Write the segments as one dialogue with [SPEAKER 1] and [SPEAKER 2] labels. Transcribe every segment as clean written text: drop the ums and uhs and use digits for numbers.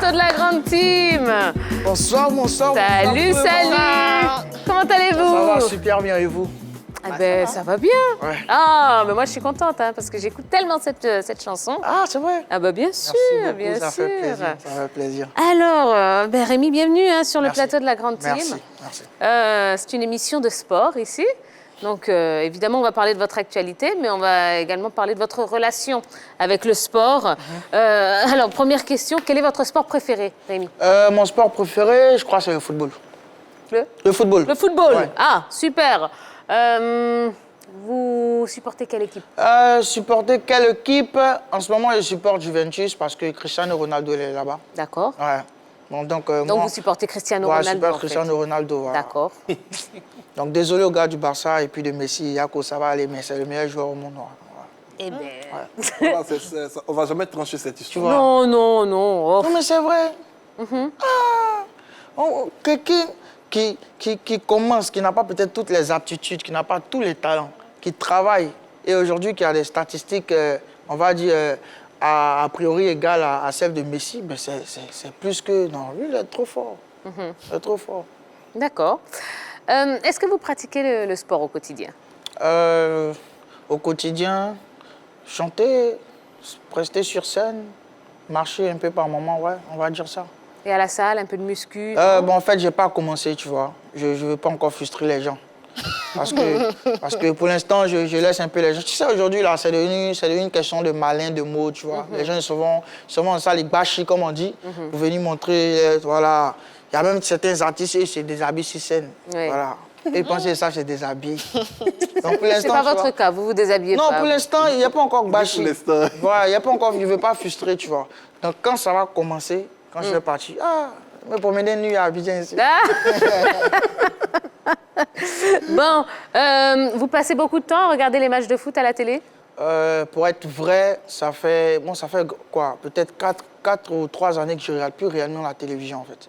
[SPEAKER 1] plateau de la grande team.
[SPEAKER 2] Bonsoir, bonsoir.
[SPEAKER 1] Salut,
[SPEAKER 2] bonsoir,
[SPEAKER 1] salut. Comment allez-vous?
[SPEAKER 2] Ça va super bien et vous?
[SPEAKER 1] Ah ben, ça va bien.
[SPEAKER 2] Ouais.
[SPEAKER 1] Ah, mais moi, je suis contente hein, parce que j'écoute tellement cette chanson.
[SPEAKER 2] Ah, c'est vrai.
[SPEAKER 1] Ah bah bien sûr,
[SPEAKER 2] Merci beaucoup,
[SPEAKER 1] bien
[SPEAKER 2] ça
[SPEAKER 1] sûr.
[SPEAKER 2] fait plaisir. Ça fait plaisir.
[SPEAKER 1] Alors, ben, Rémi, bienvenue hein, sur
[SPEAKER 2] Merci.
[SPEAKER 1] le plateau de la grande team.
[SPEAKER 2] Merci, merci.
[SPEAKER 1] C'est une émission de sport ici. Donc, évidemment, on va parler de votre actualité, mais on va également parler de votre relation avec le sport. Alors, première question, quel est votre sport préféré, Rémi?
[SPEAKER 2] Mon sport préféré, je crois, c'est le football. Le football.
[SPEAKER 1] Le football.
[SPEAKER 2] Ouais.
[SPEAKER 1] Ah, super. Vous supportez quelle équipe?
[SPEAKER 2] Supporter quelle équipe? En ce moment, je supporte Juventus parce que Cristiano Ronaldo il est là-bas.
[SPEAKER 1] D'accord.
[SPEAKER 2] Ouais. Bon, donc
[SPEAKER 1] Donc,
[SPEAKER 2] moi,
[SPEAKER 1] vous supportez Cristiano
[SPEAKER 2] ouais,
[SPEAKER 1] Ronaldo,
[SPEAKER 2] je supporte
[SPEAKER 1] en fait.
[SPEAKER 2] Cristiano Ronaldo. Voilà.
[SPEAKER 1] D'accord.
[SPEAKER 2] Donc, désolé aux gars du Barça et puis de Messi, Yako, ça va aller, mais c'est le meilleur joueur au monde. Voilà.
[SPEAKER 1] Eh bien...
[SPEAKER 3] Voilà, on va jamais trancher cette histoire.
[SPEAKER 1] Non, non, non. Oh.
[SPEAKER 2] Non, mais c'est vrai. Quelqu'un qui commence, qui n'a pas peut-être toutes les aptitudes, qui n'a pas tous les talents, qui travaille, et aujourd'hui qui a des statistiques, on va dire, a priori égales à celles de Messi, ben c'est plus que... Non, lui, il est trop fort. Il est trop fort.
[SPEAKER 1] D'accord. Est-ce que vous pratiquez le sport au quotidien?
[SPEAKER 2] Au quotidien, chanter, rester sur scène, marcher un peu par moment, ouais, on va dire ça.
[SPEAKER 1] Et à la salle, un peu de muscu?
[SPEAKER 2] Bon, en fait, je n'ai pas commencé, tu vois. Je ne veux pas encore frustrer les gens. Parce que pour l'instant, je laisse un peu les gens. Tu sais, aujourd'hui, là, c'est devenu une question de malin, de mots, tu vois. Les gens, souvent en salle, ils bâchent, comme on dit, pour venir montrer, voilà. Il y a même certains artistes, ils se déshabillent sur scène.
[SPEAKER 1] Oui.
[SPEAKER 2] Voilà. Et ils pensent que ça, c'est déshabillé. Donc, pour
[SPEAKER 1] C'est
[SPEAKER 2] l'instant,
[SPEAKER 1] pas
[SPEAKER 2] tu vois,
[SPEAKER 1] votre cas, vous vous déshabillez
[SPEAKER 2] non,
[SPEAKER 1] pas?
[SPEAKER 2] pour l'instant, il n'y a pas encore bâché.
[SPEAKER 3] Pour l'instant.
[SPEAKER 2] Voilà, il n'y a pas encore, je ne veux pas frustrer, tu vois. Donc, quand ça va commencer, quand je vais partir, me promener nuit à Abidjan ici.
[SPEAKER 1] Ah. Bon, vous passez beaucoup de temps à regarder les matchs de foot à la télé?
[SPEAKER 2] Pour être vrai, ça fait quoi? Peut-être 4 ou 3 années que je ne regarde plus réellement la télévision, en fait.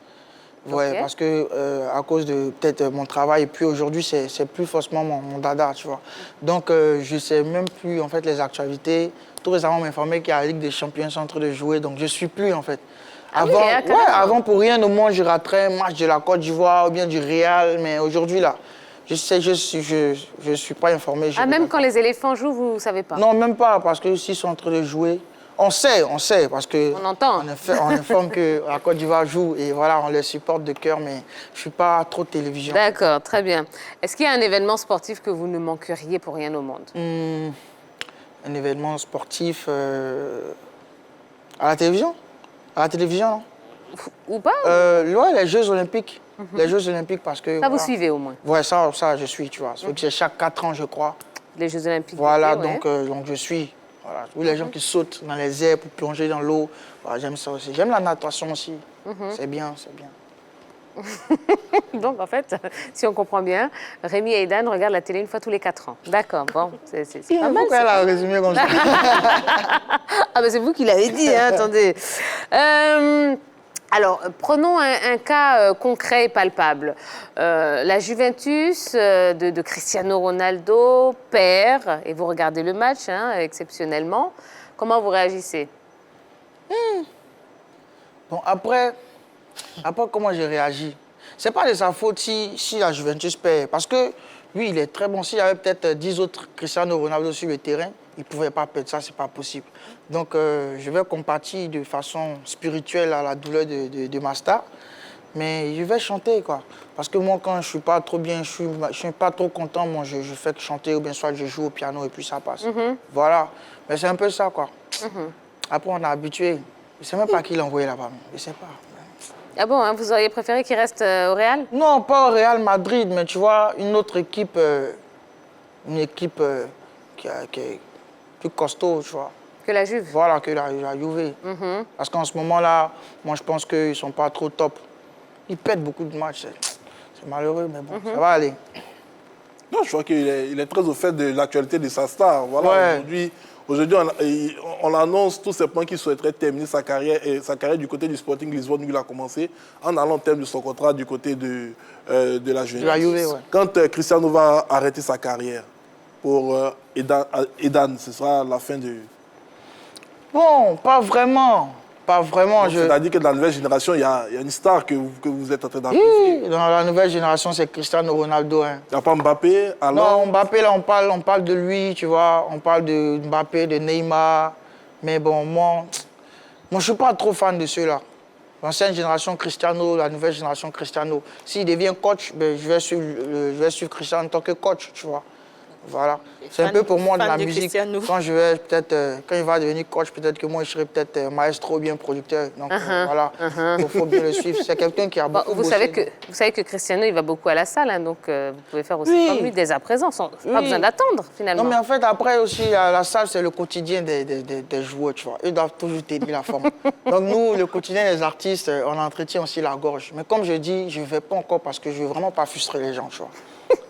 [SPEAKER 2] Ouais,
[SPEAKER 1] Ok.
[SPEAKER 2] parce que à cause de peut-être mon travail, et puis aujourd'hui, c'est plus forcément mon dada, tu vois. Donc, je ne sais même plus, en fait, les actualités. Tout récemment, on m'a informé qu'il y a la Ligue des Champions sont en train de jouer, donc je ne suis plus, en fait.
[SPEAKER 1] Ah oui,
[SPEAKER 2] Avant,
[SPEAKER 1] carrément.
[SPEAKER 2] avant, pour rien au monde, je raterais un match de la Côte d'Ivoire ou bien du Real, mais aujourd'hui, là, je suis pas informé. je
[SPEAKER 1] Ah, même
[SPEAKER 2] regarde
[SPEAKER 1] quand les éléphants jouent, vous ne savez pas?
[SPEAKER 2] pas. Non, même pas, parce que s'ils sont en train de jouer, on sait, parce que
[SPEAKER 1] On entend.
[SPEAKER 2] on informe que la Côte d'Ivoire joue et voilà, on les supporte de cœur, mais je suis pas trop télévision.
[SPEAKER 1] D'accord, très bien. Est-ce qu'il y a un événement sportif que vous ne manqueriez pour rien au monde?
[SPEAKER 2] Un événement sportif à la télévision? À la télévision, non?
[SPEAKER 1] Ou pas?
[SPEAKER 2] Ouais, les Jeux Olympiques. Les Jeux Olympiques, parce que...
[SPEAKER 1] Ça, vous
[SPEAKER 2] voilà.
[SPEAKER 1] suivez au moins?
[SPEAKER 2] Ouais, ça je suis, tu vois. C'est chaque 4 ans, je crois.
[SPEAKER 1] Les Jeux Olympiques
[SPEAKER 2] Voilà,
[SPEAKER 1] d'été, ouais.
[SPEAKER 2] donc je suis. Voilà. Tous les gens qui sautent dans les airs pour plonger dans l'eau, voilà, j'aime ça aussi. J'aime la natation aussi. C'est bien, c'est bien.
[SPEAKER 1] Donc, en fait, si on comprend bien, Rémi et Aidan regardent la télé une fois tous les 4 ans. D'accord, bon, c'est pas mal.
[SPEAKER 2] Pourquoi elle a résumé comme ça?
[SPEAKER 1] Ah, ben c'est vous qui l'avez dit, hein, attendez. Alors, prenons un cas concret et palpable. La Juventus de Cristiano Ronaldo perd, et vous regardez le match hein, exceptionnellement. Comment vous réagissez?
[SPEAKER 2] Bon, après, comment j'ai réagi? C'est pas de sa faute si la Juventus perd. Parce que lui, il est très bon. S'il y avait peut-être 10 autres Cristiano Ronaldo sur le terrain, il ne pouvait pas perdre. Ça, c'est pas possible. Donc, je vais compatir de façon spirituelle à la douleur de ma star. Mais je vais chanter, quoi. Parce que moi, quand je suis pas trop bien, je suis pas trop content, moi, je fais que chanter ou bien soit je joue au piano et puis ça passe. Voilà. Mais c'est un peu ça, quoi. Après, on est habitué. Je ne sais même pas qui l'a envoyé là-bas. Je ne sais pas.
[SPEAKER 1] Ah bon, hein, vous auriez préféré qu'il reste au Real?
[SPEAKER 2] Non, pas au Real Madrid, mais tu vois, une autre équipe, qui est plus costaud, tu vois.
[SPEAKER 1] Que la Juve?
[SPEAKER 2] Voilà, que la Juve. Parce qu'en ce moment-là, moi, je pense qu'ils ne sont pas trop top. Ils perdent beaucoup de matchs. C'est malheureux, mais bon, ça va aller.
[SPEAKER 3] Non, je crois qu'il est très au fait de l'actualité de sa star. Voilà,
[SPEAKER 2] Ouais.
[SPEAKER 3] Aujourd'hui, on annonce tout simplement qu'il souhaiterait terminer sa carrière du côté du Sporting Lisbonne où il a commencé, en allant au terme de son contrat du côté de la Juventus.
[SPEAKER 2] De la Juve, ouais.
[SPEAKER 3] Quand Cristiano va arrêter sa carrière pour Edan, ce sera la fin de...
[SPEAKER 2] Bon, pas vraiment. Pas vraiment.
[SPEAKER 3] C'est-à-dire que dans la nouvelle génération, il y a une star que vous êtes en train d'apprécier.
[SPEAKER 2] Oui, dans la nouvelle génération, c'est Cristiano Ronaldo. Hein.
[SPEAKER 3] Il n'y a pas Mbappé, alors...
[SPEAKER 2] Non, Mbappé, là, on parle de lui, tu vois. On parle de Mbappé, de Neymar. Mais bon, moi je ne suis pas trop fan de ceux-là. L'ancienne génération Cristiano, la nouvelle génération Cristiano. S'il devient coach, ben, je vais suivre Cristiano en tant que coach, tu vois. Voilà. C'est un peu pour moi de la musique. Quand je vais peut-être, quand il va devenir coach, peut-être que moi je serai peut-être maestro ou bien producteur. Donc voilà, il faut bien le suivre. C'est quelqu'un qui a beaucoup
[SPEAKER 1] vous
[SPEAKER 2] bossé.
[SPEAKER 1] Vous savez que Cristiano, il va beaucoup à la salle, hein, donc vous pouvez faire aussi comme lui dès à présent, sans pas besoin d'attendre finalement.
[SPEAKER 2] Non mais en fait après aussi, la salle c'est le quotidien des joueurs, tu vois. Ils doivent toujours tenir la forme. Donc nous, le quotidien des artistes, on entretient aussi la gorge. Mais comme je dis, je ne vais pas encore parce que je ne veux vraiment pas frustrer les gens, tu vois.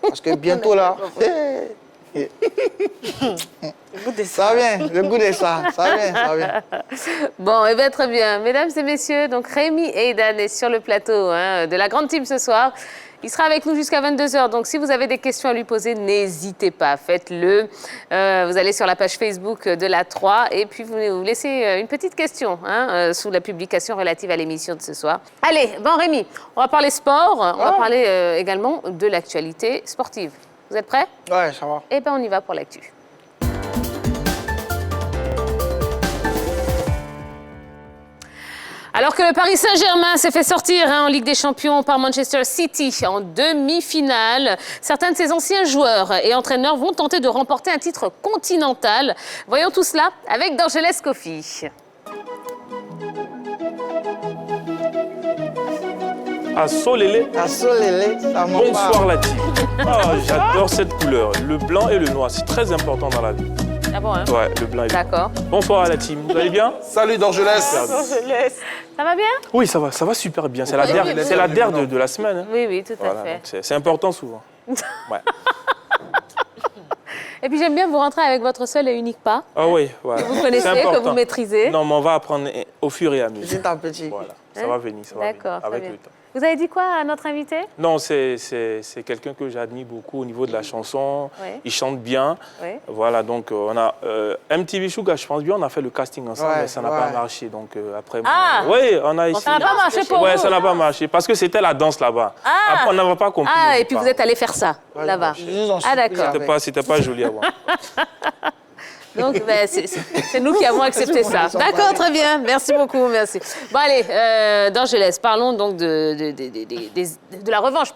[SPEAKER 2] Parce que bientôt là... Ça vient, le goût de ça vient.
[SPEAKER 1] Bon, et bien très bien. Mesdames et messieurs, donc Rémi Aydan est sur le plateau de la grande team ce soir. Il sera avec nous jusqu'à 22h, donc si vous avez des questions à lui poser, n'hésitez pas, faites-le. Vous allez sur la page Facebook de la 3 et puis vous laissez une petite question sous la publication relative à l'émission de ce soir. Allez, bon Rémi, on va parler sport, on va parler également de l'actualité sportive. Vous êtes prêts?
[SPEAKER 2] Ouais, ça va.
[SPEAKER 1] Eh bien, on y va pour l'actu. Alors que le Paris Saint-Germain s'est fait sortir en Ligue des Champions par Manchester City en demi-finale, certains de ses anciens joueurs et entraîneurs vont tenter de remporter un titre continental. Voyons tout cela avec Dorgelès Kofi.
[SPEAKER 4] Assolélé.
[SPEAKER 2] Assolélé, ça m'en
[SPEAKER 4] Bonsoir
[SPEAKER 2] parle.
[SPEAKER 4] la team. J'adore cette couleur, le blanc et le noir, c'est très important dans la vie.
[SPEAKER 1] Ah bon, hein?
[SPEAKER 4] Ouais, le blanc et le noir.
[SPEAKER 1] D'accord.
[SPEAKER 4] Bonsoir à la team, vous allez bien?
[SPEAKER 3] Salut Dorgelès.
[SPEAKER 1] Ça va bien?
[SPEAKER 4] Oui, ça va super bien. C'est la DER de la semaine. Hein.
[SPEAKER 1] Oui, tout à
[SPEAKER 4] Voilà,
[SPEAKER 1] fait.
[SPEAKER 4] donc c'est important souvent. Ouais.
[SPEAKER 1] Et puis j'aime bien vous rentrer avec votre seul et unique pas.
[SPEAKER 4] Ah oui, ouais.
[SPEAKER 1] Que vous connaissez, que vous maîtrisez.
[SPEAKER 4] Non, mais on va apprendre au fur et à mesure.
[SPEAKER 2] Petit à petit.
[SPEAKER 4] Voilà, ça va venir,
[SPEAKER 1] D'accord, très
[SPEAKER 4] avec
[SPEAKER 1] bien.
[SPEAKER 4] le temps.
[SPEAKER 1] Vous avez dit quoi à notre invité?
[SPEAKER 4] Non, c'est quelqu'un que j'admire beaucoup au niveau de la chanson.
[SPEAKER 1] Oui.
[SPEAKER 4] Il chante bien.
[SPEAKER 1] Oui.
[SPEAKER 4] Voilà, donc on a MTV Sugar, je pense bien, on a fait le casting ensemble,
[SPEAKER 2] Ouais,
[SPEAKER 4] mais ça n'a pas marché. Donc après,
[SPEAKER 1] Ah!
[SPEAKER 4] oui, on a essayé.
[SPEAKER 1] Ça n'a pas marché pour
[SPEAKER 4] Ouais,
[SPEAKER 1] vous?
[SPEAKER 4] ça n'a pas marché parce que c'était la danse là-bas.
[SPEAKER 1] Ah!
[SPEAKER 4] Après, on n'avait pas compris.
[SPEAKER 1] Ah,
[SPEAKER 4] au
[SPEAKER 1] et puis
[SPEAKER 4] départ.
[SPEAKER 1] vous êtes allé faire ça, là-bas. Ah, d'accord.
[SPEAKER 4] C'était pas joli à voir.
[SPEAKER 1] Donc, ben, c'est nous qui avons accepté ça. D'accord, très bien. Merci beaucoup, merci. Bon, allez, Dorgelès, parlons donc de la revanche,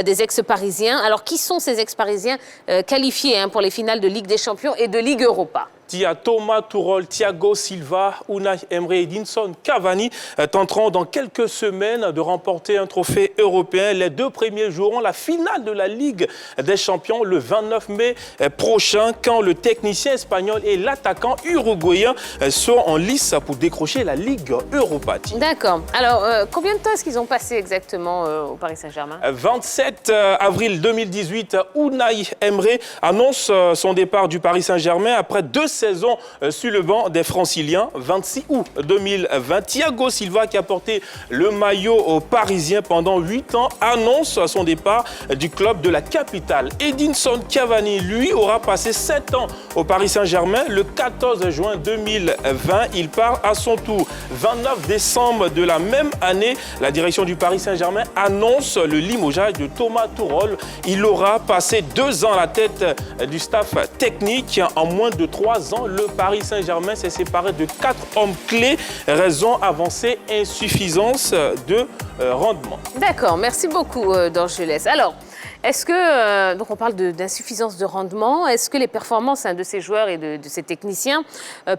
[SPEAKER 1] des ex-parisiens. Alors, qui sont ces ex-parisiens qualifiés pour les finales de Ligue des Champions et de Ligue Europa?
[SPEAKER 4] Il y a Thomas Tuchel, Thiago Silva, Unai Emery et Edinson Cavani tenteront dans quelques semaines de remporter un trophée européen. Les deux premiers joueront la finale de la Ligue des Champions le 29 mai prochain, quand le technicien espagnol et l'attaquant uruguayen sont en lice pour décrocher la Ligue Europa.
[SPEAKER 1] D'accord. Alors, combien de temps est-ce qu'ils ont passé exactement au Paris Saint-Germain?
[SPEAKER 4] 27 avril 2018, Unai Emery annonce son départ du Paris Saint-Germain après 2 saison sur le banc des Franciliens. 26 août 2020, Thiago Silva, qui a porté le maillot parisien pendant 8 ans, annonce son départ du club de la capitale. Edinson Cavani, lui, aura passé 7 ans au Paris Saint-Germain. Le 14 juin 2020, il part à son tour. 29 décembre de la même année, la direction du Paris Saint-Germain annonce le limogeage de Thomas Tuchel. Il aura passé 2 ans à la tête du staff technique. En moins de 3 ans, le Paris Saint-Germain s'est séparé de 4 hommes clés, raison avancée, insuffisance de rendement.
[SPEAKER 1] D'accord, merci beaucoup Dorgelès. Alors, est-ce que, donc on parle d'insuffisance de rendement, est-ce que les performances de ces joueurs et de ces techniciens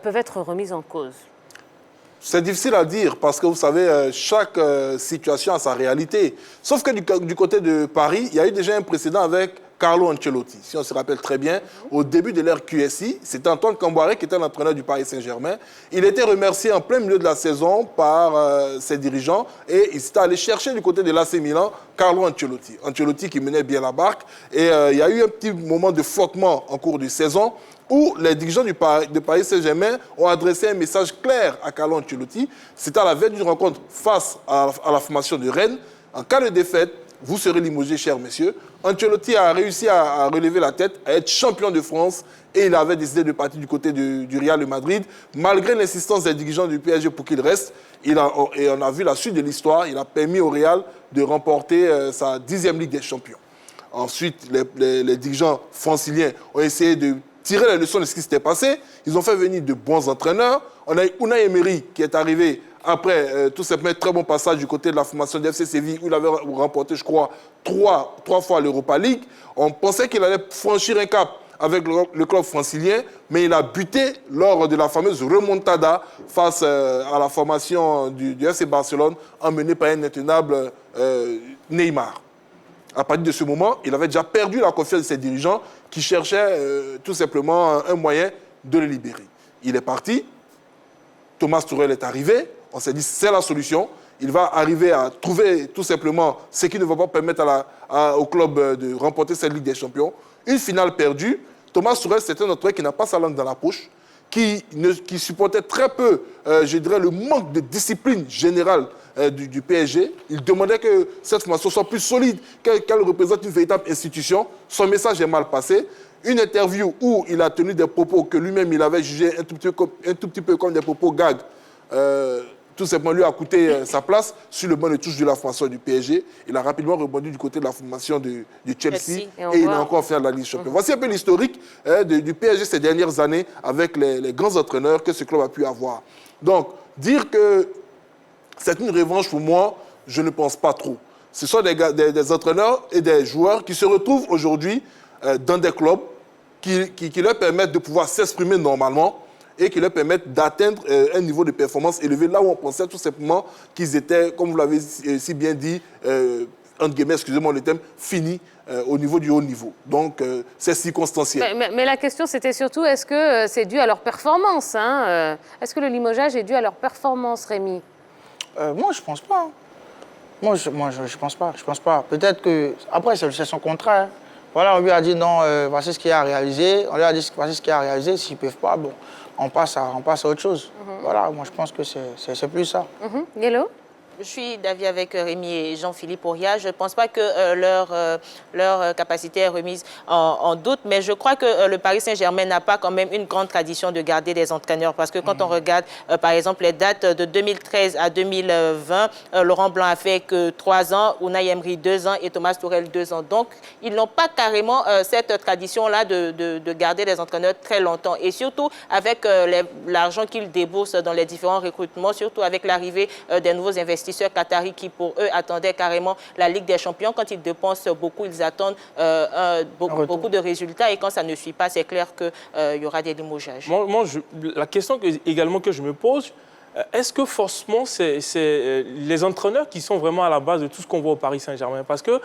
[SPEAKER 1] peuvent être remises en cause?
[SPEAKER 3] C'est difficile à dire parce que vous savez, chaque situation a sa réalité. Sauf que du côté de Paris, il y a eu déjà un précédent avec Carlo Ancelotti. Si on se rappelle très bien, au début de l'ère QSI, c'était Antoine Camboiré qui était l'entraîneur du Paris Saint-Germain. Il était remercié en plein milieu de la saison par ses dirigeants et il s'était allé chercher du côté de l'AC Milan Carlo Ancelotti. Ancelotti qui menait bien la barque. Et il y a eu un petit moment de flottement en cours de saison où les dirigeants du Paris Saint-Germain ont adressé un message clair à Carlo Ancelotti. C'était à la veille d'une rencontre face à la formation de Rennes. En cas de défaite, vous serez limogés, chers messieurs. Ancelotti a réussi à relever la tête, à être champion de France et il avait décidé de partir du côté du Real de Madrid. Malgré l'insistance des dirigeants du PSG pour qu'il reste, et on a vu la suite de l'histoire, il a permis au Real de remporter sa 10e Ligue des Champions. Ensuite, les dirigeants franciliens ont essayé de tirer les leçons de ce qui s'était passé. Ils ont fait venir de bons entraîneurs. On a eu Unai Emery qui est arrivé après tout simplement très bon passage du côté de la formation de FC Séville où il avait remporté, je crois, trois fois l'Europa League. On pensait qu'il allait franchir un cap avec le club francilien, mais il a buté lors de la fameuse remontada face à la formation du FC Barcelone, emmenée par un intenable Neymar. À partir de ce moment, il avait déjà perdu la confiance de ses dirigeants qui cherchaient tout simplement un moyen de le libérer. Il est parti, Thomas Tuchel est arrivé, on s'est dit c'est la solution. Il va arriver à trouver tout simplement ce qui ne va pas permettre au club de remporter cette Ligue des Champions. Une finale perdue. Thomas Tuchel, c'est un entraîneur qui n'a pas sa langue dans la poche, qui supportait très peu, je dirais, le manque de discipline générale du PSG. Il demandait que cette formation soit plus solide, qu'elle représente une véritable institution. Son message est mal passé. Une interview où il a tenu des propos que lui-même il avait jugés un tout petit peu comme des propos gags, tout simplement lui a coûté sa place sur le banc de touche de la formation du PSG. Il a rapidement rebondi du côté de la formation du Chelsea et il a encore fait la Ligue des Champions. Voici un peu l'historique du PSG ces dernières années avec les grands entraîneurs que ce club a pu avoir. Donc, dire que c'est une revanche pour moi, je ne pense pas trop. Ce sont des entraîneurs et des joueurs qui se retrouvent aujourd'hui dans des clubs qui leur permettent de pouvoir s'exprimer normalement et qui leur permettent d'atteindre un niveau de performance élevé, là où on pensait tout simplement qu'ils étaient, comme vous l'avez si bien dit, entre guillemets, excusez-moi le terme, finis au niveau du haut niveau. Donc, c'est circonstanciel.
[SPEAKER 1] Mais la question, c'était surtout, est-ce que c'est dû à leur performance Est-ce que le limogeage est dû à leur performance, Rémi?
[SPEAKER 2] Moi, je pense pas. Moi, je pense pas. Je pense pas. Peut-être que... Après, c'est son contrat. Hein. Voilà, on lui a dit non, voici ce qu'il a réalisé. On lui a dit voici ce qu'il a réalisé. S'ils ne peuvent pas, bon, on passe à autre chose. Voilà, moi, je pense que c'est plus ça.
[SPEAKER 1] Yellow?
[SPEAKER 5] Je suis d'avis avec Rémi et Jean-Philippe Auria. Je ne pense pas que leur capacité est remise en doute, mais je crois que le Paris Saint-Germain n'a pas quand même une grande tradition de garder des entraîneurs, parce que quand on regarde, par exemple, les dates de 2013 à 2020, Laurent Blanc a fait que 3 ans, Unai Emery 2 ans et Thomas Tuchel 2 ans. Donc, ils n'ont pas carrément cette tradition-là de garder des entraîneurs très longtemps. Et surtout, avec l'argent qu'ils déboursent dans les différents recrutements, surtout avec l'arrivée des nouveaux investisseurs qataris qui, pour eux, attendaient carrément la Ligue des Champions. Quand ils dépensent beaucoup, ils attendent beaucoup de résultats. Et quand ça ne suit pas, c'est clair qu'il y aura des limogeages.
[SPEAKER 4] La question également que je me pose, est-ce que forcément, c'est les entraîneurs qui sont vraiment à la base de tout ce qu'on voit au Paris Saint-Germain? Parce que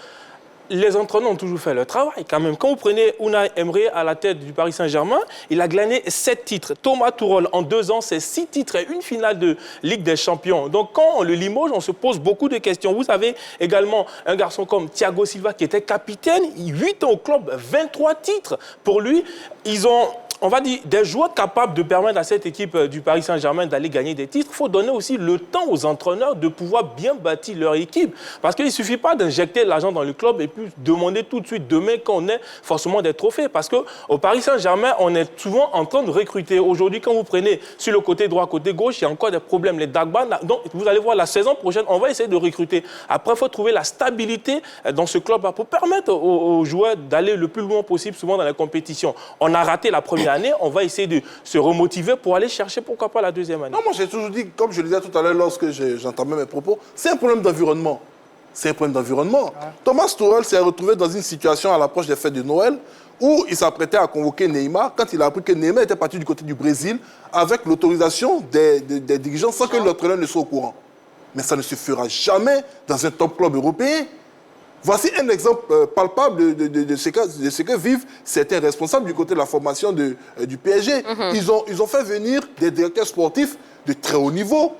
[SPEAKER 4] les entraîneurs ont toujours fait leur travail quand même. Quand vous prenez Unai Emery à la tête du Paris Saint-Germain, il a glané 7 titres. Thomas Tuchel, en 2 ans, c'est 6 titres et une finale de Ligue des Champions. Donc quand on le limoge, on se pose beaucoup de questions. Vous avez également un garçon comme Thiago Silva qui était capitaine, 8 ans au club, 23 titres. Pour lui, ils ont... On va dire, des joueurs capables de permettre à cette équipe du Paris Saint-Germain d'aller gagner des titres. Il faut donner aussi le temps aux entraîneurs de pouvoir bien bâtir leur équipe. Parce qu'il ne suffit pas d'injecter l'argent dans le club et puis demander tout de suite demain qu'on ait forcément des trophées. Parce qu'au Paris Saint-Germain, on est souvent en train de recruter. Aujourd'hui, quand vous prenez sur le côté droit, côté gauche, il y a encore des problèmes. Les Dagba, donc vous allez voir, la saison prochaine, on va essayer de recruter. Après, il faut trouver la stabilité dans ce club pour permettre aux joueurs d'aller le plus loin possible, souvent dans les compétitions. On a raté la première année, on va essayer de se remotiver pour aller chercher, pourquoi pas, la deuxième année.
[SPEAKER 3] Non, moi j'ai toujours dit, comme je le disais tout à l'heure lorsque j'entendais mes propos, c'est un problème d'environnement. C'est un problème d'environnement. Ouais. Thomas Tuchel s'est retrouvé dans une situation à l'approche des fêtes de Noël où il s'apprêtait à convoquer Neymar quand il a appris que Neymar était parti du côté du Brésil avec l'autorisation des dirigeants sans que l'entraîneur ne soit au courant. Mais ça ne se fera jamais dans un top club européen. Voici un exemple palpable de ce que vivent certains responsables du côté de la formation du PSG. Ils ont fait venir des directeurs sportifs de très haut niveau.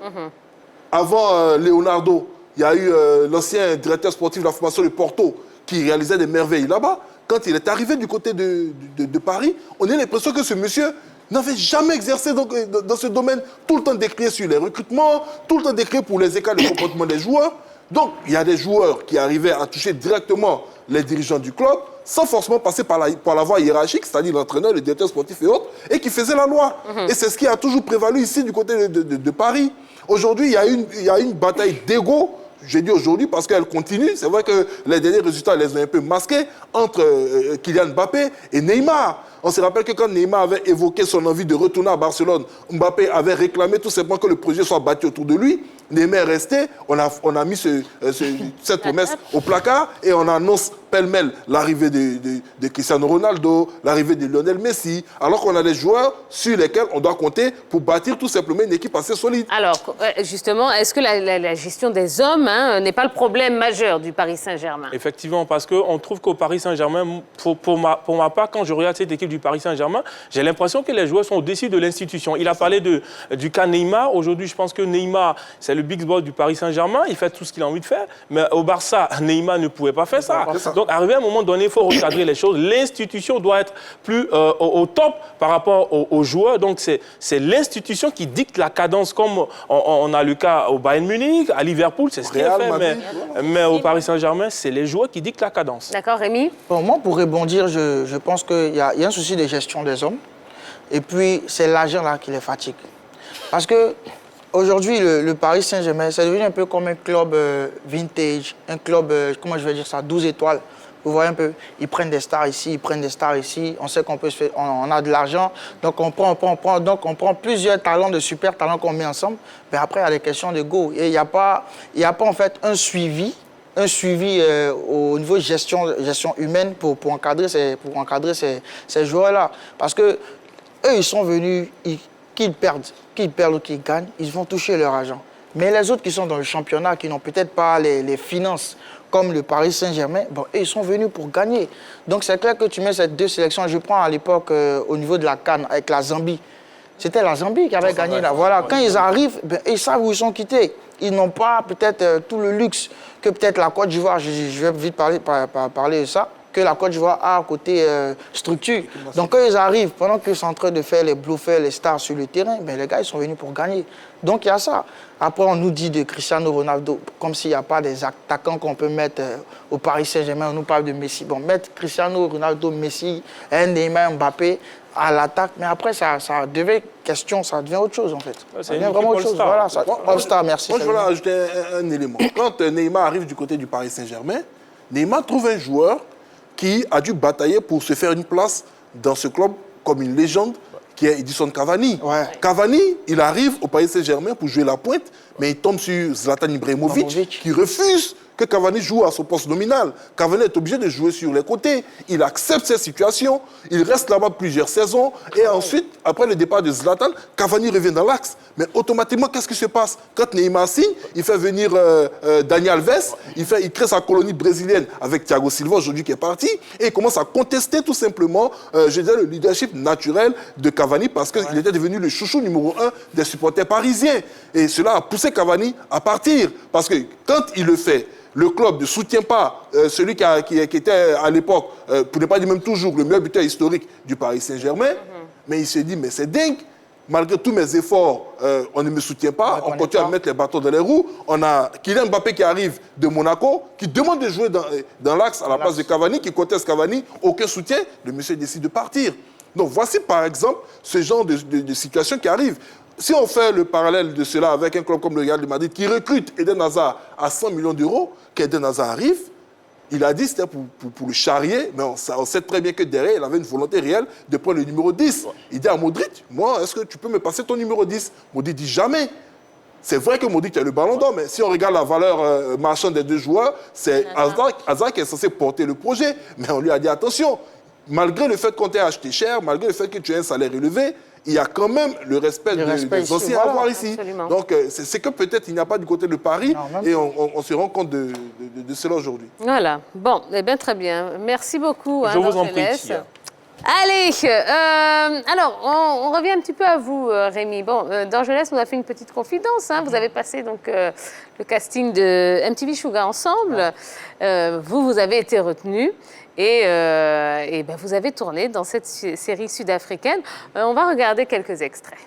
[SPEAKER 3] Avant Leonardo, il y a eu l'ancien directeur sportif de la formation de Porto qui réalisait des merveilles là-bas. Quand il est arrivé du côté de Paris, on a l'impression que ce monsieur n'avait jamais exercé dans ce domaine, tout le temps décrié sur les recrutements, tout le temps décrié pour les écarts de comportement des joueurs. Donc, il y a des joueurs qui arrivaient à toucher directement les dirigeants du club sans forcément passer par la voie hiérarchique, c'est-à-dire l'entraîneur, le directeur sportif et autres, et qui faisaient la loi. Et c'est ce qui a toujours prévalu ici du côté de Paris. Aujourd'hui, il y a une bataille d'ego. J'ai dit aujourd'hui parce qu'elle continue. C'est vrai que les derniers résultats les ont un peu masqués entre Kylian Mbappé et Neymar. On se rappelle que quand Neymar avait évoqué son envie de retourner à Barcelone, Mbappé avait réclamé tout simplement que le projet soit bâti autour de lui. Neymar est resté. On a mis cette promesse au placard et on annonce pêle-mêle l'arrivée de Cristiano Ronaldo, l'arrivée de Lionel Messi, alors qu'on a des joueurs sur lesquels on doit compter pour bâtir tout simplement une équipe assez solide.
[SPEAKER 1] Alors, justement, est-ce que la gestion des hommes n'est pas le problème majeur du Paris Saint-Germain?
[SPEAKER 4] Effectivement, parce qu'on trouve qu'au Paris Saint-Germain, pour ma part, quand je regarde cette équipe du Paris Saint-Germain, j'ai l'impression que les joueurs sont au-dessus de l'institution. Il a parlé du cas Neymar. Aujourd'hui, je pense que Neymar, c'est le big boss du Paris Saint-Germain. Il fait tout ce qu'il a envie de faire. Mais au Barça, Neymar ne pouvait pas faire ça. Donc, arrivé à un moment donné, il faut recadrer les choses. L'institution doit être plus au top par rapport aux joueurs. Donc, c'est l'institution qui dicte la cadence, comme on a le cas au Bayern Munich, à Liverpool, c'est ce qu'il a fait. Mais au Paris Saint-Germain, c'est les joueurs qui dictent la cadence.
[SPEAKER 1] D'accord, Rémi?
[SPEAKER 2] Bon, moi, pour rebondir, je pense qu'il y a un souci de gestion des hommes. Et puis, c'est l'argent là qui les fatigue. Parce que aujourd'hui, le Paris Saint-Germain, c'est devenu un peu comme un club vintage, un club, comment je vais dire ça, 12 étoiles. Vous voyez un peu, ils prennent des stars ici, ils prennent des stars ici. On sait qu'on peut se faire, on a de l'argent, donc on prend plusieurs talents, de super talents qu'on met ensemble. Mais après, il y a des questions de go. Et il n'y a pas en fait un suivi au niveau de gestion humaine pour encadrer ces joueurs-là. Parce que eux, ils sont venus, qu'ils perdent ou qu'ils gagnent, ils vont toucher leur argent. Mais les autres qui sont dans le championnat, qui n'ont peut-être pas les finances comme le Paris Saint-Germain, bon, eux, ils sont venus pour gagner. Donc c'est clair que tu mets ces deux sélections. Je prends à l'époque au niveau de la CAN avec la Zambie. C'était la Zambie qui avait gagné là. Voilà. Quand ils arrivent, ben, ils savent où ils sont quittés. Ils n'ont pas peut-être tout le luxe que peut-être la Côte d'Ivoire, je vais vite parler de ça, que la Côte d'Ivoire a à côté structure. Donc quand ils arrivent, pendant qu'ils sont en train de faire les bluffers, les stars sur le terrain, ben, les gars, ils sont venus pour gagner. Donc il y a ça. Après, on nous dit de Cristiano Ronaldo, comme s'il n'y a pas des attaquants qu'on peut mettre au Paris Saint-Germain. On nous parle de Messi. Bon, mettre Cristiano Ronaldo, Messi, Neymar, Mbappé à l'attaque. Mais après, ça devient question, ça devient autre chose en fait. Ça devient vraiment autre chose. Voilà, All-Star, merci.
[SPEAKER 3] Moi, je voulais ajouter un élément. Quand Neymar arrive du côté du Paris Saint-Germain, Neymar trouve un joueur qui a dû batailler pour se faire une place dans ce club comme une légende, qui est Edison Cavani. Ouais. Cavani, il arrive au Paris Saint-Germain pour jouer la pointe, mais il tombe sur Zlatan Ibrahimovic, qui refuse que Cavani joue à son poste nominal. Cavani est obligé de jouer sur les côtés. Il accepte cette situation, il reste là-bas plusieurs saisons, et ensuite, après le départ de Zlatan, Cavani revient dans l'axe. Mais automatiquement, qu'est-ce qui se passe? Quand Neymar signe, il fait venir Dani Alves, il crée sa colonie brésilienne avec Thiago Silva, aujourd'hui qui est parti, et il commence à contester tout simplement, je dirais, le leadership naturel de Cavani, parce qu'il était devenu le chouchou numéro 1 des supporters parisiens. Et cela a poussé Cavani à partir, parce que quand il le fait, le club ne soutient pas celui qui était à l'époque, pour ne pas dire même toujours, le meilleur buteur historique du Paris Saint-Germain. Mais il se dit, mais c'est dingue. Malgré tous mes efforts, on ne me soutient pas. On continue à mettre les bâtons dans les roues. On a Kylian Mbappé qui arrive de Monaco, qui demande de jouer dans l'axe à la place de Cavani, qui conteste Cavani. Aucun soutien. Le monsieur décide de partir. Donc voici par exemple ce genre de situation qui arrive. Si on fait le parallèle de cela avec un club comme le Real de Madrid qui recrute Eden Hazard à 100 millions d'euros, qu'Eden Hazard arrive, il a dit que c'était pour le charrier, mais on sait très bien que derrière, il avait une volonté réelle de prendre le numéro 10. Il dit à Modric, moi, est-ce que tu peux me passer ton numéro 10? Modric dit jamais. C'est vrai que Modric a le ballon d'or, mais si on regarde la valeur marchande des deux joueurs, c'est Hazard qui est censé porter le projet. Mais on lui a dit attention, malgré le fait qu'on t'ait acheté cher, malgré le fait que tu aies un salaire élevé, il y a quand même le respect des anciens à avoir ici.
[SPEAKER 1] Absolument.
[SPEAKER 3] Donc, c'est que peut-être il n'y a pas du côté de Paris, et on se rend compte de cela aujourd'hui.
[SPEAKER 1] Voilà. Bon, eh bien, très bien. Merci beaucoup.
[SPEAKER 4] Je vous en prie.
[SPEAKER 1] Allez, alors, on revient un petit peu à vous, Rémi. Bon, Dorgelès nous a fait une petite confidence. Hein. Vous avez passé donc, le casting de MTV Shuga ensemble. Vous avez été retenu. Et ben, vous avez tourné dans cette série sud-africaine. On va regarder quelques extraits.